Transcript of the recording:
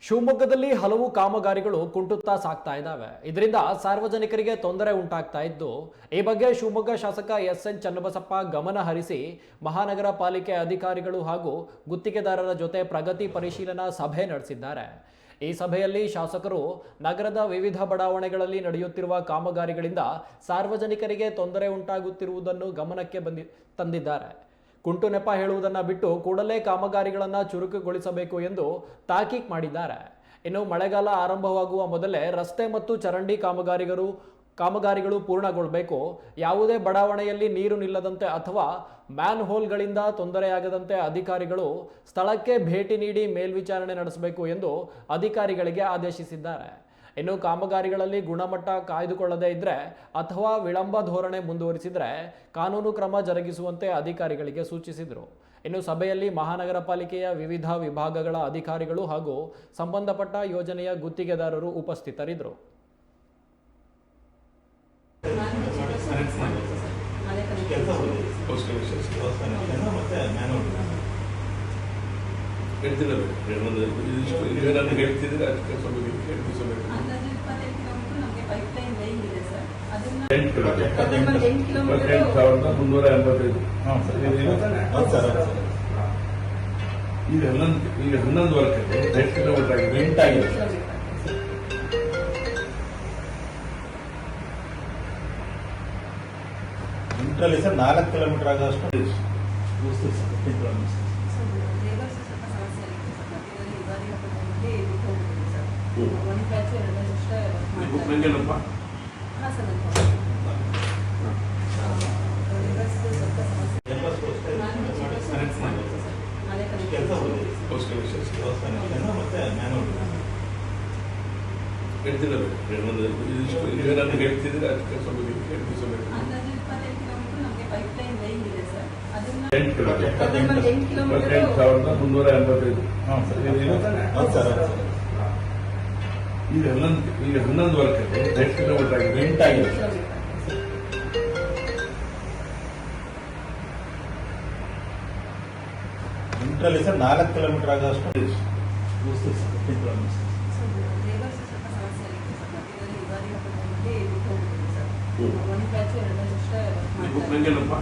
ಶಿವಮೊಗ್ಗದಲ್ಲಿ ಹಲವು ಕಾಮಗಾರಿಗಳು ಕುಂಟುತ್ತಾ ಸಾಗ್ತಾ ಇದ್ದಾವೆ. ಇದರಿಂದ ಸಾರ್ವಜನಿಕರಿಗೆ ತೊಂದರೆ ಉಂಟಾಗ್ತಾ ಇದ್ದು, ಈ ಬಗ್ಗೆ ಶಿವಮೊಗ್ಗ ಶಾಸಕ ಎಸ್.ಎನ್. ಚನ್ನಬಸಪ್ಪ ಗಮನ ಹರಿಸಿ ಮಹಾನಗರ ಪಾಲಿಕೆ ಅಧಿಕಾರಿಗಳು ಹಾಗೂ ಗುತ್ತಿಗೆದಾರರ ಜೊತೆ ಪ್ರಗತಿ ಪರಿಶೀಲನಾ ಸಭೆ ನಡೆಸಿದ್ದಾರೆ. ಈ ಸಭೆಯಲ್ಲಿ ಶಾಸಕರು ನಗರದ ವಿವಿಧ ಬಡಾವಣೆಗಳಲ್ಲಿ ನಡೆಯುತ್ತಿರುವ ಕಾಮಗಾರಿಗಳಿಂದ ಸಾರ್ವಜನಿಕರಿಗೆ ತೊಂದರೆ ಉಂಟಾಗುತ್ತಿರುವುದನ್ನು ಗಮನಕ್ಕೆ ತಂದಿದ್ದಾರೆ. ಕುಂಟು ನೆಪ ಹೇಳುವುದನ್ನು ಬಿಟ್ಟು ಕೂಡಲೇ ಕಾಮಗಾರಿಗಳನ್ನು ಚುರುಕುಗೊಳಿಸಬೇಕು ಎಂದು ತಾಕೀತು ಮಾಡಿದ್ದಾರೆ. ಇನ್ನು ಮಳೆಗಾಲ ಆರಂಭವಾಗುವ ಮೊದಲೇ ರಸ್ತೆ ಮತ್ತು ಚರಂಡಿ ಕಾಮಗಾರಿಗಳು ಪೂರ್ಣಗೊಳ್ಳಬೇಕು. ಯಾವುದೇ ಬಡಾವಣೆಯಲ್ಲಿ ನೀರು ನಿಲ್ಲದಂತೆ ಅಥವಾ ಮ್ಯಾನ್ ಹೋಲ್ಗಳಿಂದ ತೊಂದರೆಯಾಗದಂತೆ ಅಧಿಕಾರಿಗಳು ಸ್ಥಳಕ್ಕೆ ಭೇಟಿ ನೀಡಿ ಮೇಲ್ವಿಚಾರಣೆ ನಡೆಸಬೇಕು ಎಂದು ಅಧಿಕಾರಿಗಳಿಗೆ ಆದೇಶಿಸಿದ್ದಾರೆ. ಇನ್ನು ಕಾಮಗಾರಿಗಳಲ್ಲಿ ಗುಣಮಟ್ಟ ಕಾಯ್ದುಕೊಳ್ಳದೇ ಇದ್ದರೆ ಅಥವಾ ವಿಳಂಬ ಧೋರಣೆ ಮುಂದುವರಿಸಿದರೆ ಕಾನೂನು ಕ್ರಮ ಜರುಗಿಸುವಂತೆ ಅಧಿಕಾರಿಗಳಿಗೆ ಸೂಚಿಸಿದರು. ಇನ್ನು ಸಭೆಯಲ್ಲಿ ಮಹಾನಗರ ಪಾಲಿಕೆಯ ವಿವಿಧ ವಿಭಾಗಗಳ ಅಧಿಕಾರಿಗಳು ಹಾಗೂ ಸಂಬಂಧಪಟ್ಟ ಯೋಜನೆಯ ಗುತ್ತಿಗೆದಾರರು ಉಪಸ್ಥಿತರಿದ್ದರು. ಈಗ 11 ವರ್ಷ 8 ಕಿಲೋಮೀಟರ್ ಆಗಿದೆ. ಇಂಟ್ರಲ್ಲಿ ಸರ್ 4 ಕಿಲೋಮೀಟರ್ ಆಗೋಷ್ಟು ಈಗ 11 ವರ್ಷ 8 ಕಿಲೋಮೀಟರ್ ಆಗಿದೆ. ಇಂಟ್ರಲ್ಲಿ ಸರ್ 4 ಕಿಲೋಮೀಟರ್ ಆಗೋಷ್ಟು ನಂಗೇನಪ್ಪ